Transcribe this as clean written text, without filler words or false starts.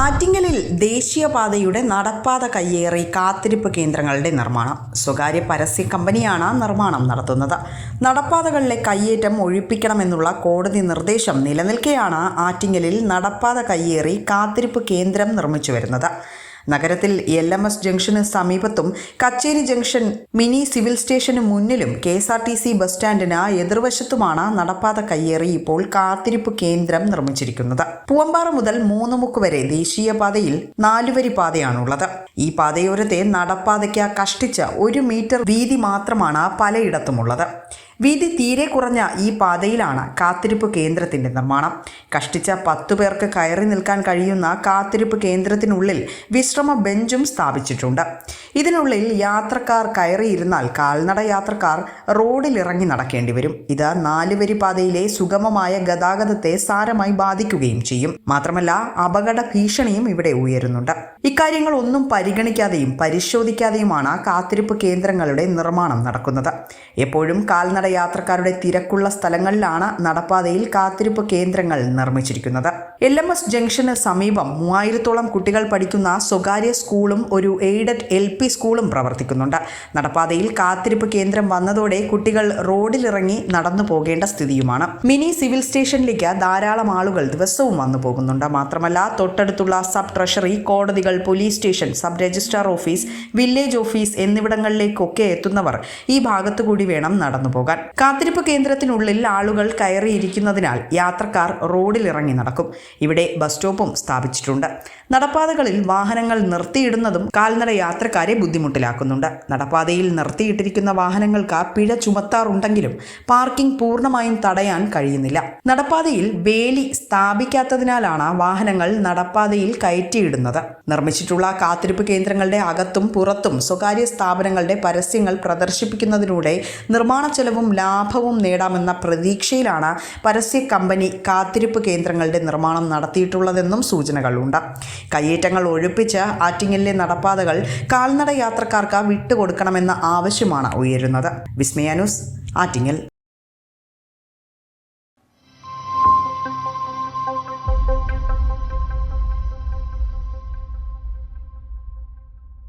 ആറ്റിങ്ങലിൽ ദേശീയപാതയുടെ നടപ്പാത കയ്യേറി കാത്തിരിപ്പ് കേന്ദ്രങ്ങളുടെ നിർമ്മാണം. സ്വകാര്യ പരസ്യ കമ്പനിയാണ് നിർമ്മാണം നടത്തുന്നത്. നടപ്പാതകളിലെ കയ്യേറ്റം ഒഴിപ്പിക്കണമെന്നുള്ള കോടതി നിർദ്ദേശം നിലനിൽക്കെയാണ് ആറ്റിങ്ങലിൽ നടപ്പാത കയ്യേറി കാത്തിരിപ്പ് കേന്ദ്രം നിർമ്മിച്ചു വരുന്നത്. നഗരത്തിൽ LMS ജംഗ്ഷന് സമീപത്തും കച്ചേരി ജംഗ്ഷൻ മിനി സിവിൽ സ്റ്റേഷന് മുന്നിലും KSRTC ബസ് സ്റ്റാൻഡിന് എതിർവശത്തുമാണ് നടപ്പാത കയ്യേറി ഇപ്പോൾ കാത്തിരിപ്പ് കേന്ദ്രം നിർമ്മിച്ചിരിക്കുന്നത്. പൂവമ്പാറ മുതൽ മൂന്നുമുക്ക് വരെ ദേശീയപാതയിൽ 4 വരി പാതയാണുള്ളത്. ഈ പാതയോരത്തെ നടപ്പാതയ്ക്ക് കഷ്ടിച്ച് 1 മീറ്റർ വീതി മാത്രമാണ് പലയിടത്തുമുള്ളത്. വീതി തീരെ കുറഞ്ഞ ഈ പാതയിലാണ് കാത്തിരിപ്പ് കേന്ദ്രത്തിന്റെ നിർമ്മാണം. കഷ്ടിച്ച 10 പേർക്ക് കയറി നിൽക്കാൻ കഴിയുന്ന കാത്തിരിപ്പ് കേന്ദ്രത്തിനുള്ളിൽ വിശ്രമ ബെഞ്ചും സ്ഥാപിച്ചിട്ടുണ്ട്. ഇതിനുള്ളിൽ യാത്രക്കാർ കയറിയിരുന്നാൽ കാൽനട യാത്രക്കാർ റോഡിലിറങ്ങി നടക്കേണ്ടി വരും. ഇത് 4 വരി പാതയിലെ സുഗമമായ ഗതാഗതത്തെ സാരമായി ബാധിക്കുകയും ചെയ്യും. മാത്രമല്ല, അപകട ഭീഷണിയും ഇവിടെ ഉയരുന്നുണ്ട്. ഇക്കാര്യങ്ങൾ ഒന്നും പരിഗണിക്കാതെയും പരിശോധിക്കാതെയുമാണ് കാത്തിരിപ്പ് കേന്ദ്രങ്ങളുടെ നിർമ്മാണം നടക്കുന്നത്. എപ്പോഴും കാൽനട യാത്രക്കാരുടെ തിരക്കുള്ള സ്ഥലങ്ങളിലാണ് നടപ്പാതയിൽ കാത്തിരിപ്പ് കേന്ദ്രങ്ങൾ നിർമ്മിച്ചിരിക്കുന്നത്. LMS ജംഗ്ഷന് സമീപം 3000-ഓളം കുട്ടികൾ പഠിക്കുന്ന സ്വകാര്യ സ്കൂളും ഒരു എയ്ഡഡ് LP സ്കൂളും പ്രവർത്തിക്കുന്നുണ്ട്. നടപ്പാതയിൽ കാത്തിരിപ്പ് കേന്ദ്രം വന്നതോടെ കുട്ടികൾ റോഡിലിറങ്ങി നടന്നു പോകേണ്ട സ്ഥിതിയുമാണ്. മിനി സിവിൽ സ്റ്റേഷനിലേക്ക് ധാരാളം ആളുകൾ ദിവസവും വന്നു പോകുന്നുണ്ട്. മാത്രമല്ല, തൊട്ടടുത്തുള്ള സബ് ട്രഷറി, കോടതികൾ, police station, sub registrar office, village office എന്നിവിടങ്ങളിലേക്കൊക്കെ എത്തുന്നവർ ഈ ഭാഗത്തുകൂടി വേണം നടന്നു പോകാൻ. കാത്തിരിപ്പ് കേന്ദ്രത്തിനുള്ളിൽ ആളുകൾ കയറിയിരിക്കുന്നതിനാൽ യാത്രക്കാർ റോഡിലിറങ്ങി നടക്കും. ഇവിടെ ബസ് സ്റ്റോപ്പും സ്ഥാപിച്ചിട്ടുണ്ട്. നടപ്പാതകളിൽ വാഹനങ്ങൾ നിർത്തിയിടുന്നതും കാൽനട യാത്രക്കാരെ ബുദ്ധിമുട്ടിലാക്കുന്നുണ്ട്. നടപ്പാതയിൽ നിർത്തിയിട്ടിരിക്കുന്ന വാഹനങ്ങൾക്ക് പിഴ ചുമത്താറുണ്ടെങ്കിലും പാർക്കിംഗ് പൂർണ്ണമായും തടയാൻ കഴിയുന്നില്ല. നടപ്പാതയിൽ വേലി സ്ഥാപിക്കാത്തതിനാലാണ് വാഹനങ്ങൾ നടപ്പാതയിൽ കയറ്റിയിടുന്നത്. നിർമ്മിച്ചിട്ടുള്ള കാത്തിരിപ്പ് കേന്ദ്രങ്ങളുടെ അകത്തും പുറത്തും സ്വകാര്യ സ്ഥാപനങ്ങളുടെ പരസ്യങ്ങൾ പ്രദർശിപ്പിക്കുന്നതിലൂടെ നിർമ്മാണ ചെലവും ലാഭവും നേടാമെന്ന പ്രതീക്ഷയിലാണ് പരസ്യ കമ്പനി കാത്തിരിപ്പ് കേന്ദ്രങ്ങളുടെ നിർമ്മാണം നടത്തിയിട്ടുള്ളതെന്നും സൂചനകളുണ്ട്. കയ്യേറ്റങ്ങൾ ഒഴിപ്പിച്ച് ആറ്റിങ്ങലിലെ നടപ്പാതകൾ കാൽനട യാത്രക്കാർക്ക് വിട്ടുകൊടുക്കണമെന്ന ആവശ്യമാണ് ഉയരുന്നത്. വിസ്മയ ന്യൂസ്, ആറ്റിങ്ങൽ.